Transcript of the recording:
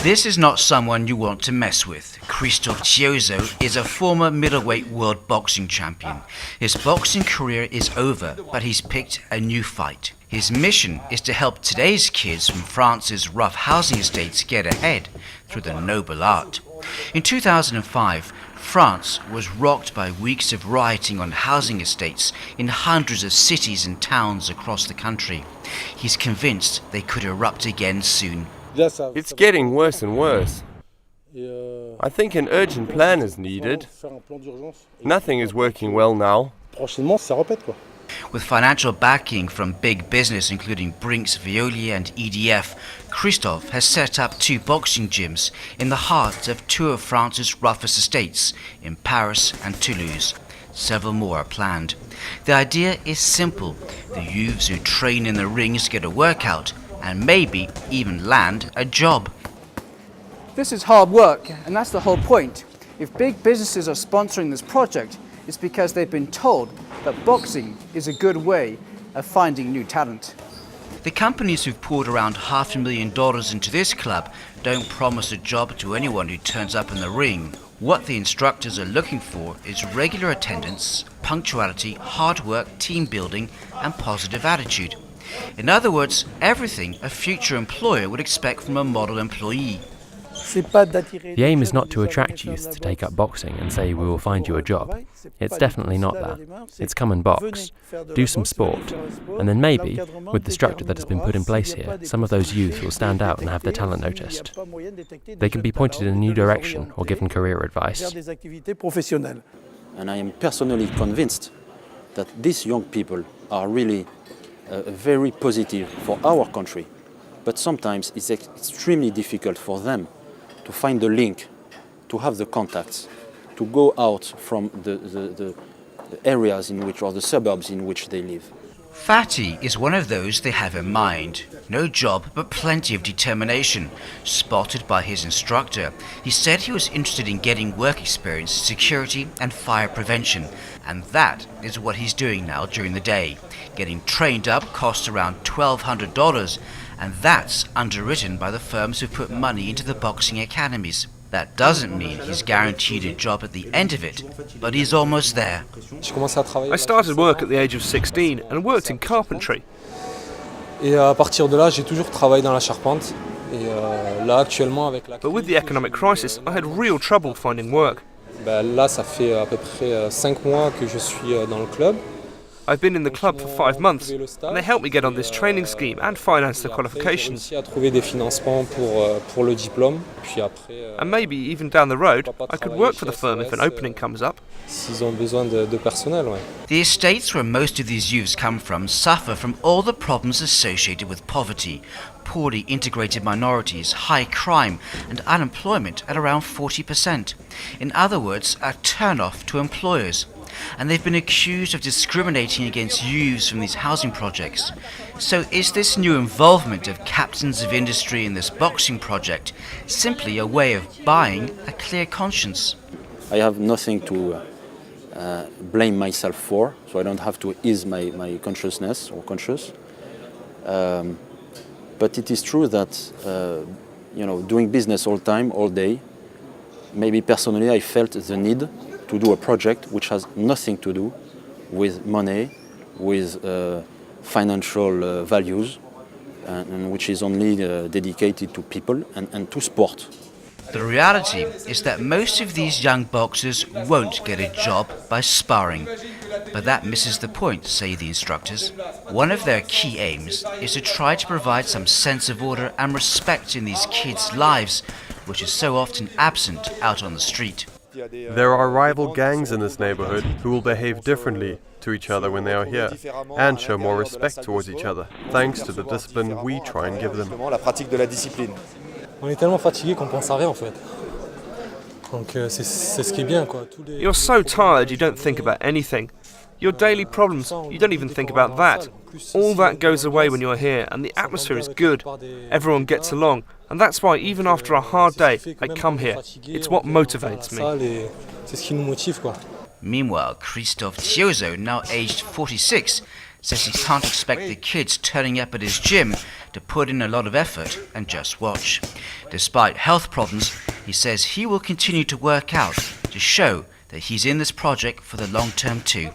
This is not someone you want to mess with. Christophe Chiozo is a former middleweight world boxing champion. His boxing career is over, but he's picked a new fight. His mission is to help today's kids from France's rough housing estates get ahead through the noble art. In 2005, France was rocked by weeks of rioting on housing estates in hundreds of cities and towns across the country. He's convinced they could erupt again soon. It's getting worse and worse. I think an urgent plan is needed. Nothing is working well now. With financial backing from big business including Brinks, Veolia and EDF, Christophe has set up 2 boxing gyms in the heart of 2 of France's roughest estates, in Paris and Toulouse. Several more are planned. The idea is simple. The youths who train in the rings get a workout and maybe even land a job. This is hard work, and that's the whole point. If big businesses are sponsoring this project, it's because they've been told that boxing is a good way of finding new talent. The companies who've poured around $500,000 into this club don't promise a job to anyone who turns up in the ring. What the instructors are looking for is regular attendance, punctuality, hard work, team building and positive attitude. In other words, everything a future employer would expect from a model employee. The aim is not to attract youth to take up boxing and say we will find you a job. It's definitely not that. It's come and box, do some sport, and then maybe, with the structure that has been put in place here, some of those youth will stand out and have their talent noticed. They can be pointed in a new direction or given career advice. And I am personally convinced that these young people are really very positive for our country, but sometimes it's extremely difficult for them to find the link, to have the contacts, to go out from the areas in which, or the suburbs in which they live. Fatty is one of those they have in mind. No job, but plenty of determination. Spotted by his instructor, he said he was interested in getting work experience, security and fire prevention. And that is what he's doing now during the day. Getting trained up costs around $1,200, and that's underwritten by the firms who put money into the boxing academies. That doesn't mean he's guaranteed a job at the end of it, but he's almost there. I started work at the age of 16 and worked in carpentry. But with the economic crisis, I had real trouble finding work. I've been in the club for 5 months, and they helped me get on this training scheme and finance the qualifications. And maybe even down the road, I could work for the firm if an opening comes up. The estates where most of these youths come from suffer from all the problems associated with poverty, poorly integrated minorities, high crime and unemployment at around 40%. In other words, a turn-off to employers. And they've been accused of discriminating against youths from these housing projects. So is this new involvement of captains of industry in this boxing project simply a way of buying a clear conscience? I have nothing to blame myself for, so I don't have to ease my consciousness or conscience. But it is true that doing business all time, all day, maybe personally I felt the need to do a project which has nothing to do with money, with financial values, and which is only dedicated to people and to sport. The reality is that most of these young boxers won't get a job by sparring. But that misses the point, say the instructors. One of their key aims is to try to provide some sense of order and respect in these kids' lives, which is so often absent out on the street. There are rival gangs in this neighborhood who will behave differently to each other when they are here and show more respect towards each other, thanks to the discipline we try and give them. You're so tired you don't think about anything. Your daily problems, you don't even think about that. All that goes away when you're here, and the atmosphere is good. Everyone gets along, and that's why even after a hard day, I come here. It's what motivates me. Meanwhile, Christophe Chiozo, now aged 46, says he can't expect the kids turning up at his gym to put in a lot of effort and just watch. Despite health problems, he says he will continue to work out to show that he's in this project for the long term too.